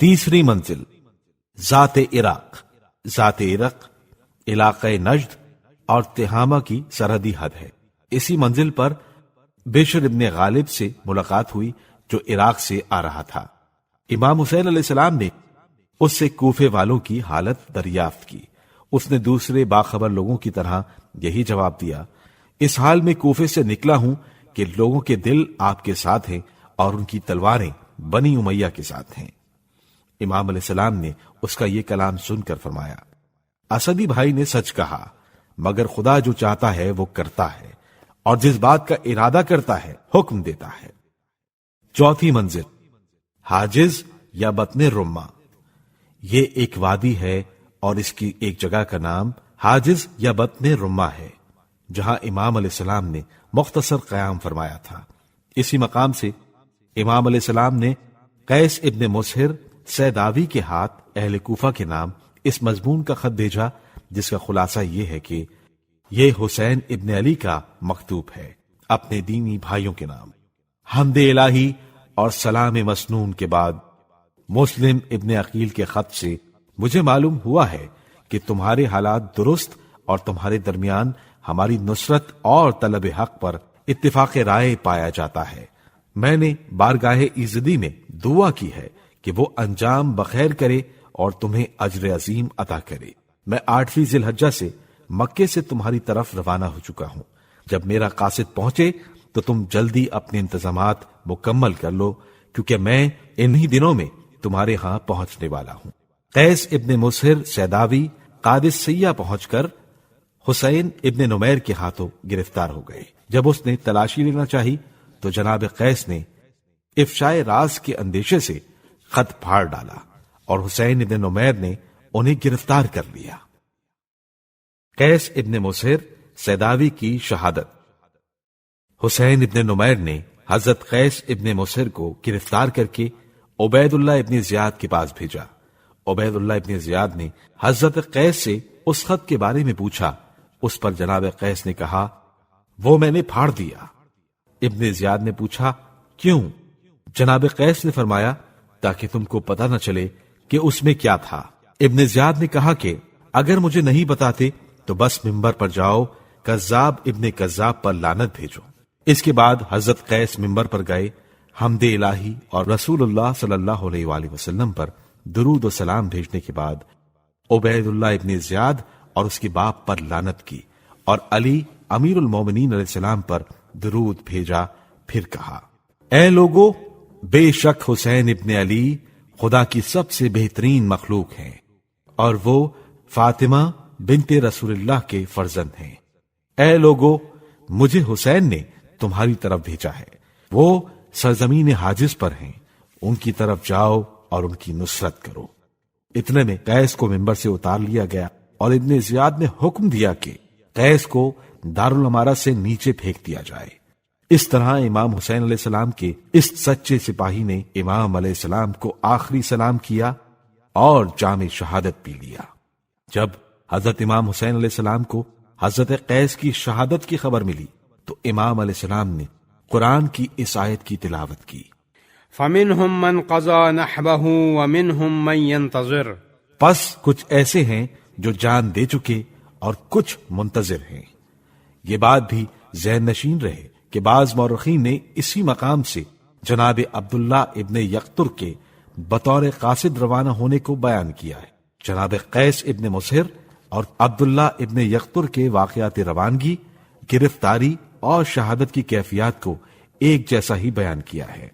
تیسری منزل ذات عراق۔ ذات عرق علاقہ نجد اور تہامہ کی سرحدی حد ہے۔ اسی منزل پر بشر ابن غالب سے ملاقات ہوئی جو عراق سے آ رہا تھا۔ امام حسین علیہ السلام نے اس سے کوفے والوں کی حالت دریافت کی۔ اس نے دوسرے باخبر لوگوں کی طرح یہی جواب دیا، اس حال میں کوفے سے نکلا ہوں کہ لوگوں کے دل آپ کے ساتھ ہیں اور ان کی تلواریں بنی امیہ کے ساتھ ہیں۔ امام علیہ السلام نے اس کا یہ کلام سن کر فرمایا، اسدی بھائی نے سچ کہا، مگر خدا جو چاہتا ہے وہ کرتا ہے، اور جس بات کا ارادہ کرتا ہے حکم دیتا ہے۔ چوتھی منزل حاجز یا بطن رما۔ یہ ایک وادی ہے اور اس کی ایک جگہ کا نام حاجز یا بطن رما ہے، جہاں امام علیہ السلام نے مختصر قیام فرمایا تھا۔ اسی مقام سے امام علیہ السلام نے قیس ابن مسہر سیداوی کے ہاتھ اہل کوفہ کے نام اس مضمون کا خط بھیجا، جس کا خلاصہ یہ ہے کہ یہ حسین ابن علی کا مکتوب ہے، اپنے دینی بھائیوں کے نام۔ حمد الہی اور سلام مسنون کے بعد مسلم ابن عقیل کے خط سے مجھے معلوم ہوا ہے کہ تمہارے حالات درست اور تمہارے درمیان ہماری نصرت اور طلب حق پر اتفاق رائے پایا جاتا ہے۔ میں نے بارگاہ ایزدی میں دعا کی ہے کہ وہ انجام بخیر کرے اور تمہیں اجر عظیم عطا کرے۔ میں 8ویں ذی الحجہ سے مکے سے تمہاری طرف روانہ ہو چکا ہوں۔ جب میرا قاصد پہنچے تو تم جلدی اپنے انتظامات مکمل کر لو، کیونکہ میں انہی دنوں میں تمہارے ہاں پہنچنے والا ہوں۔ قیس ابن مسہر سیداوی قادسیہ پہنچ کر حسین ابن نمیر کے ہاتھوں گرفتار ہو گئے۔ جب اس نے تلاشی لینا چاہی تو جناب قیس نے افشائے راز کے اندیشے سے خط پھاڑ ڈالا اور حسین ابن نمیر نے انہیں گرفتار کر لیا۔ قیس ابن مسہر سیداوی کی شہادت۔ حسین ابن نمیر نے حضرت قیس ابن مسہر کو گرفتار کر کے عبید اللہ ابن زیاد کے پاس بھیجا۔ عبید اللہ ابن زیاد نے حضرت قیس سے اس خط کے بارے میں پوچھا۔ اس پر جناب قیس نے کہا، وہ میں نے پھاڑ دیا۔ ابن زیاد نے پوچھا، کیوں؟ جناب قیس نے فرمایا، تاکہ تم کو پتہ نہ چلے کہ اس میں کیا تھا۔ ابن زیاد نے کہا کہ اگر مجھے نہیں بتاتے تو بس منبر پر جاؤ، کذاب ابن کذاب پر لعنت بھیجو۔ اس کے بعد حضرت قیس منبر پر گئے، حمد الہی اور رسول اللہ صلی اللہ علیہ وآلہ وسلم پر درود و سلام بھیجنے کے بعد عبید اللہ ابن زیاد اور اس کے باپ پر لعنت کی اور علی امیر المومنین علیہ السلام پر درود بھیجا، پھر کہا، اے لوگو، بے شک حسین ابن علی خدا کی سب سے بہترین مخلوق ہیں اور وہ فاطمہ بنت رسول اللہ کے فرزند ہیں۔ اے لوگو، مجھے حسین نے تمہاری طرف بھیجا ہے، وہ سرزمین حاجز پر ہیں، ان کی طرف جاؤ اور ان کی نصرت کرو۔ اتنے میں قیس کو منبر سے اتار لیا گیا اور ابن زیاد نے حکم دیا کہ قیس کو دارالامارہ سے نیچے پھینک دیا جائے۔ اس طرح امام حسین علیہ السلام کے اس سچے سپاہی نے امام علیہ السلام کو آخری سلام کیا اور جام شہادت پی لیا۔ جب حضرت امام حسین علیہ السلام کو حضرت قیس کی شہادت کی خبر ملی تو امام علیہ السلام نے قرآن کی اس آیت کی تلاوت کی، فَمِنْهُمْ مَنْ قَضَى نَحْبَهُ وَمِنْهُمْ مَنْ يَنْتَظِرُ۔ پس کچھ ایسے ہیں جو جان دے چکے اور کچھ منتظر ہیں۔ یہ بات بھی ذہن نشین رہے کہ بعض مورخین نے اسی مقام سے جناب عبداللہ ابن یقطر کے بطور قاصد روانہ ہونے کو بیان کیا ہے۔ جناب قیس ابن مسہر اور عبداللہ ابن یقطر کے واقعات روانگی، گرفتاری اور شہادت کی کیفیات کو ایک جیسا ہی بیان کیا ہے۔